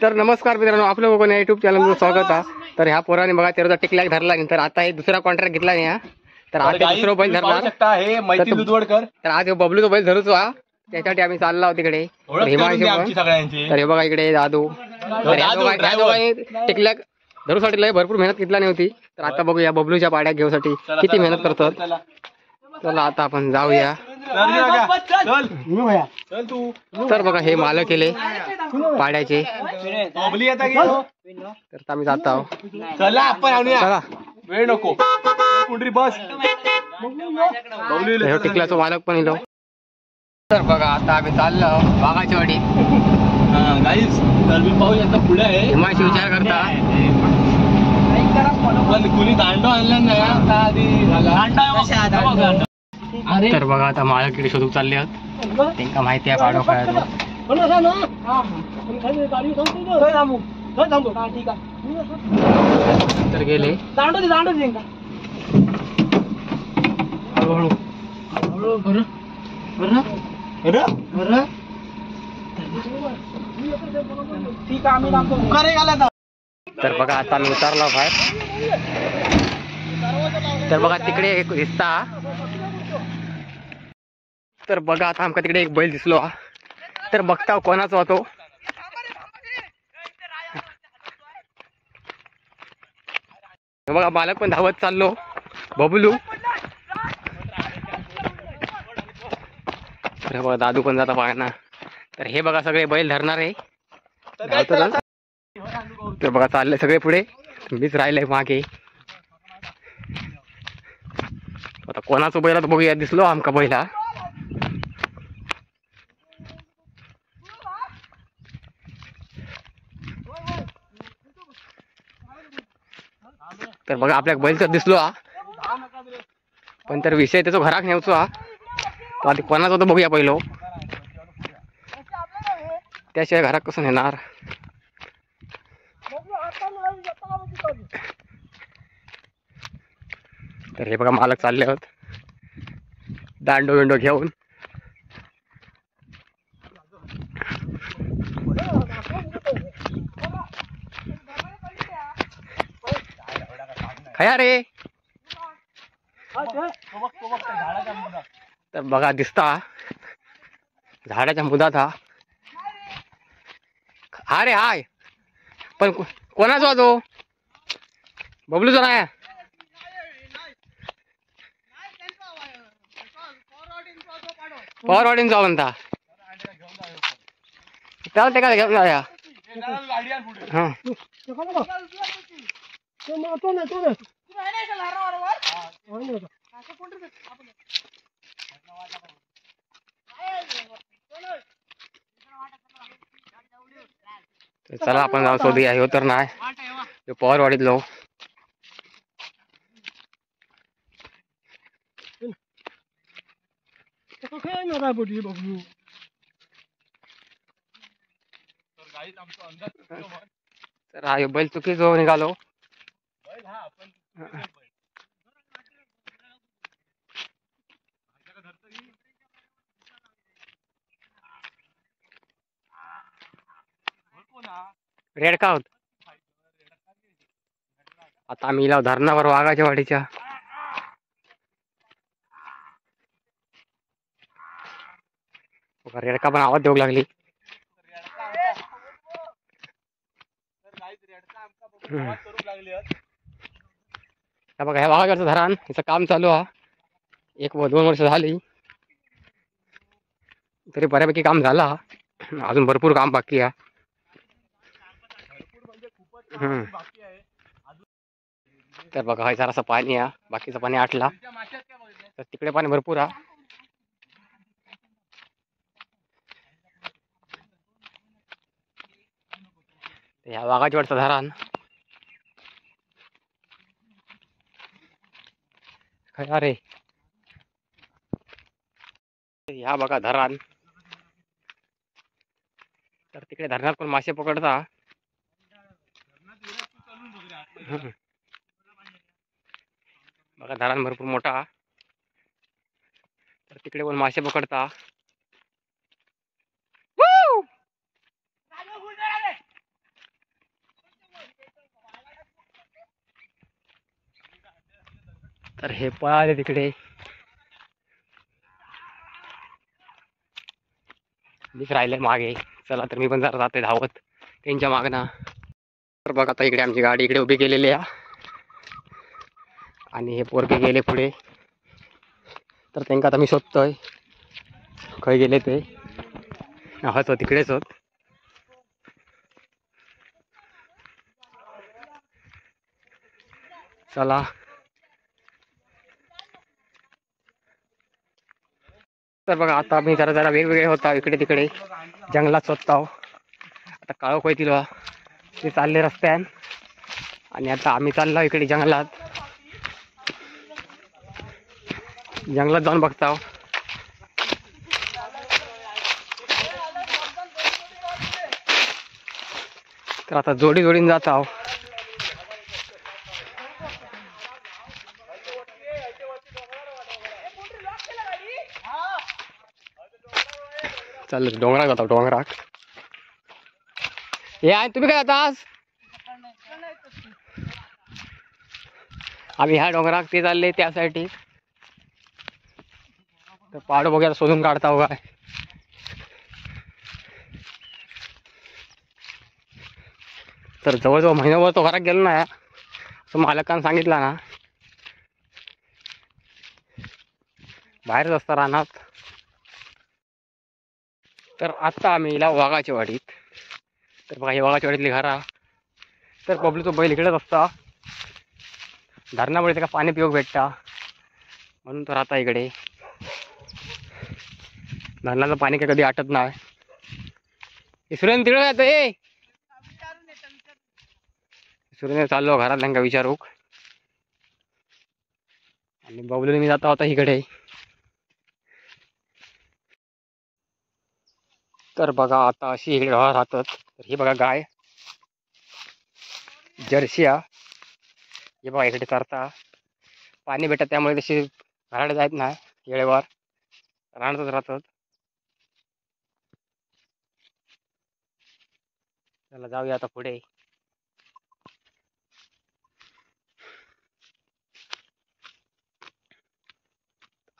तर नमस्कार मित्रांनो, आपल्या लोकांना युट्यूब चॅनलवर स्वागत आहे. तर ह्या पोराने बघा तेरा टिकल्याक धरला नाही, तर आता हे दुसरा कॉन्ट्रॅक्ट घेतला नाही हा. तर आता दुसरा बैल धरणार. हे मैत्री दुधवडकर. तर आज बबलूचा बैल धरूच हा, त्यासाठी आम्ही चाललो आहोत तिकडे. हिमांशू पण. तर हे बघा इकडे दादू. तर ह्या दोघांनी टिकल्याक धरूसाठी लय भरपूर मेहनत घेतला नाही होती. तर आता बघूया बबलूच्या पाड्या घेऊसाठी किती मेहनत करतात. चला आता आपण जाऊया. तर बघा हे मालक केले पाड्याचे. तर आम्ही जात आहोत. चला आपण चला वेळ नको कुंडरी बस. टिकल्याचा मालक पण येलो. तर बघा आता आम्ही चाललो वाघाच्या वाडी. गाईस तरबीज पाऊस आता पुढे आहे. हिमांशी विचार करता पण कुणी दांडो आणला नाही आता आधी. तर बघा आता मालक इकडे शोधून चालले आहेत. त्यांना माहिती आहे पाडो काय तर गेले. तर बघा आता मी उतरलो बाहेर. तर बघा तिकडे एक दिसता. तर बघा आता आमका तिकडे एक बैल दिसलो. तर बघता कोणाचा होतो. बघा मालक पण धावत चाललो बबलू. तर बघा दादू पण जाता पाहना. तर हे बघा सगळे बैल धरणार आहे. तर बघा चालले सगळे पुढे, मीच राहिलंय मागे. आता कोणाचं बैल बघूया. दिसलो आमका बैला. तर बघा आपल्या बैलचा दिसलो हा, पण तर विषय त्याचा घराक न्यायचो हा. तो आधी कोणाचा होतो बघूया पहिलो, त्याशिवाय घरात कसं नेणार. तर हे बघा मालक चालले आहोत दांडो विंडो घेऊन. रे तर बघा दिसता झाडाच्या मुदात हा रे. हाय पण कोणाचा तो बबलूचा नाही. पॉवरवाडीन जाऊ म्हणता. त्याला ते काय घेऊन जाऊया. हा चला आपण जाऊ शोधूया. हे तर नाही पॉवरवाडीत जाऊ. तर हा बैल चुकीचो निघालो. रेडका होत. आता आम्ही इला धरणावर वाघाच्या वाडीच्या. रेडका पण आवाज देऊ लागली. बघा ह्या वाघाचं धरण हिचं काम चालू आहे. 1-2 वर्ष झाली तरी बऱ्यापैकी काम झाला. अजून भरपूर काम बाकी आहे. तर बघा जरासं पाणी आहे, बाकीचं पाणी आटला. तर तिकडे पाणी भरपूर आहे. ह्या वाघाच्या वाडचं धरण अरे ह्या बघा धरण. तर तिकडे धरणात पण मासे पकडता. बघा धरण भरपूर मोठा. तर तिकडे पण मासे पकडता. तर हे पळाले तिकडे, मीच राहिले मागे. चला तर मी पण जरा जाते धावत त्यांच्या मागना. तर बघा आता इकडे आमची गाडी इकडे उभी केलेली आहे आणि हे पोरगे गेले पुढे. तर त्यांना आता मी शोधतोय खय गेले ते. हच तिकडेच होत. चला तर बघा आता मी जरा जरा वेगवेगळे होता इकडे तिकडे जंगलात शोधताव. आता काळो कोयतील ते चालले रस्त्यान आणि आता आम्ही चाललो इकडे जंगलात. जंगलात जाऊन बघताव. तर आता जोडी जोडीन जात आहो. चल डोंगरात जातो डोंगरात. हे आहे तुम्ही काय आता आम्ही ह्या डोंगरात ते चालले त्यासाठी. तर पाड वगैरे शोधून काढता काय. तर जवळजवळ महिनाभर तो घरात गेलो ना असं मालकानं सांगितलं ना. बाहेरच असता रानात. तर आत्ता आम्ही इला वाघाच्या वाडीत. तर बघा ही वाघाच्या वाडीतली घरा. तर बबलूचा बैल इकडेच असता. धरणामुळे त्याला पाणी पिऊक भेटता म्हणून तो राहता इकडे. धरणाचं पाणी काय कधी आटत नाही. सुरेंद्र तिकडे जातो ए. सुरेंद्र चाललो घरात त्यांना विचारूक. आणि बबलूने मी जाता होता इकडे. तर बघा आता अशी इकडे राहतात. तर ही बघा गाय जर्सिया. हे बघा इकडे चरता. पाणी भेटत त्यामुळे तशी घराकडे जात नाही वेळेवर राहतच राहतात. चला जाऊया आता पुढे.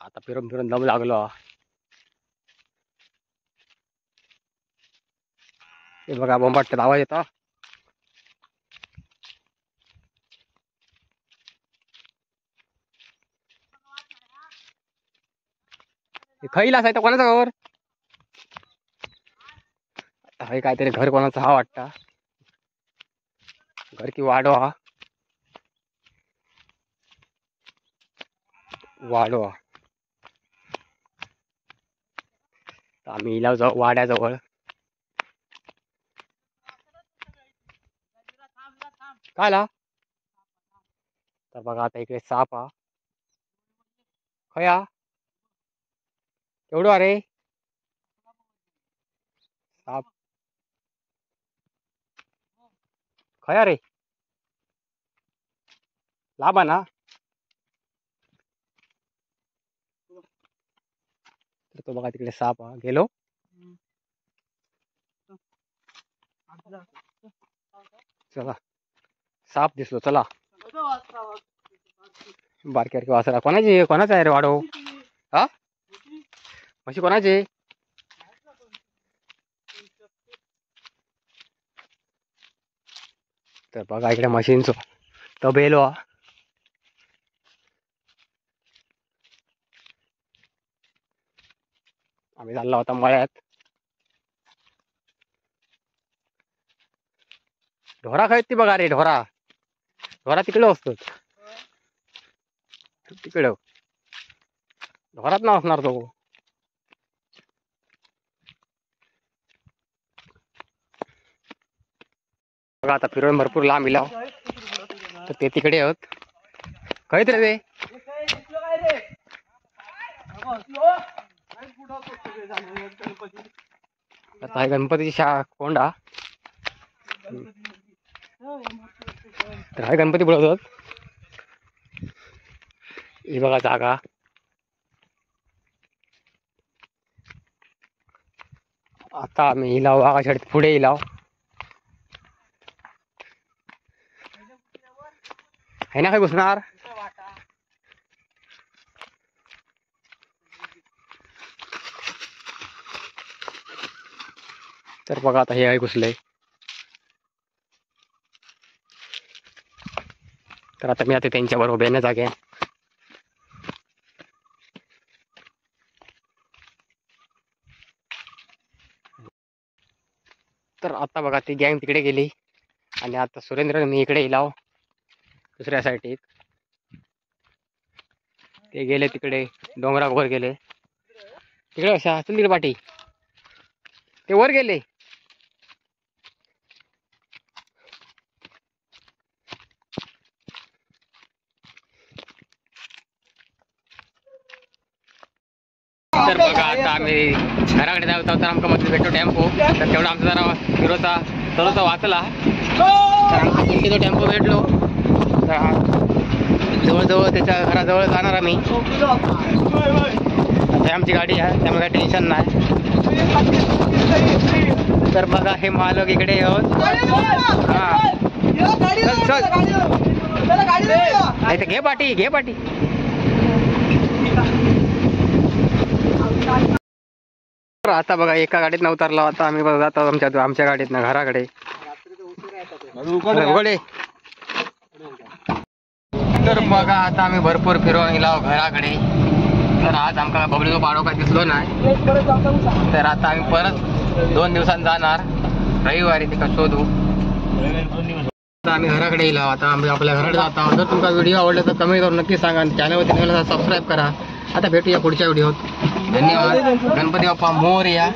आता फिरून फिरून दम लागलो. हे बघा बोंबाटचा आवाज येतो. खैला असायचं कोणाचं घर. हे काहीतरी घर कोणाचं हा वाटता. घर की वाढवा. वाढवा. आम्ही इला जाऊ वाड्याजवळ. कायला तर बघा आता इकडे साप हा. खया एवढं अरे साप खया रे लाभा ना. तर तो बघा तिकडे साप हा गेलो. चला साप दिसलो. चला बारकी बारकी वासरा कोणाची कोणाचा आहे रे वाडो. हा म्हशी कोणाची. तर बघा इकडे मशीनचो तबेलो हा. आम्ही चाललो होता मळ्यात. ढोरा खायत ती बघा रे. ढोरा ढोरा तिकडे असतो. तिकडे ढोरात ना असणार तो. बघा आता फिरून भरपूर लांब इलाव. तर ते तिकडे आहोत. खैत रे ते आता गणपतीची कोंडा. तर हा गणपती बोलवतात. ही बघा जागा. आता आम्ही इलाव आकाशात पुढे इलाव. है ना काय घुसणार. तर बघा आता हे आहे घुसलंय. तर आता मी आता त्यांच्या बरोबर येण्या जागे. तर आता बघा ती गँग तिकडे गेली आणि आता सुरेंद्र मी इकडे येलाव दुसऱ्या साईडीत. ते गेले तिकडे डोंगरावर गेले तिकडे. कशा चल तिकडे पाठी ते वर गेले. तर बघा आता आम्ही घराकडे जाऊ तर आमका मध्ये भेटतो टेम्पो. तर तेवढा आमचा जरा हिरोचा थोडासा वाचला. तर आमचा टेम्पो भेटलो. तर जवळजवळ त्याच्या घराजवळ जाणार आम्ही. आता आमची गाडी आहे त्यामुळे काही टेन्शन नाही. तर बघा हे मालक इकडे आहोत. हा चल चल घे पाठी घे पाठी. आता बघा एका गाडीत उतरला. आता आम्ही बघा जातो आमच्या गाडीत ना घराकडे. उघडे. तर बघा आता आम्ही भरपूर फिरवून गेलो घराकडे. तर आज आमका बबलीचा पाडो काय दिसलो नाही. तर आता आम्ही परत 2 दिवसांनी जाणार रविवारी तिका शोधू. आता आम्ही घराकडे येलो. आता आम्ही आपल्या घराकडे जात आहोत. जर तुमचा व्हिडिओ आवडला तर कमेंट करून नक्की सांगा आणि चॅनलवरती सबस्क्राईब करा. आता भेटूया पुढच्या व्हिडिओत. धन्यवाद. गणपती बाप्पा मोरया.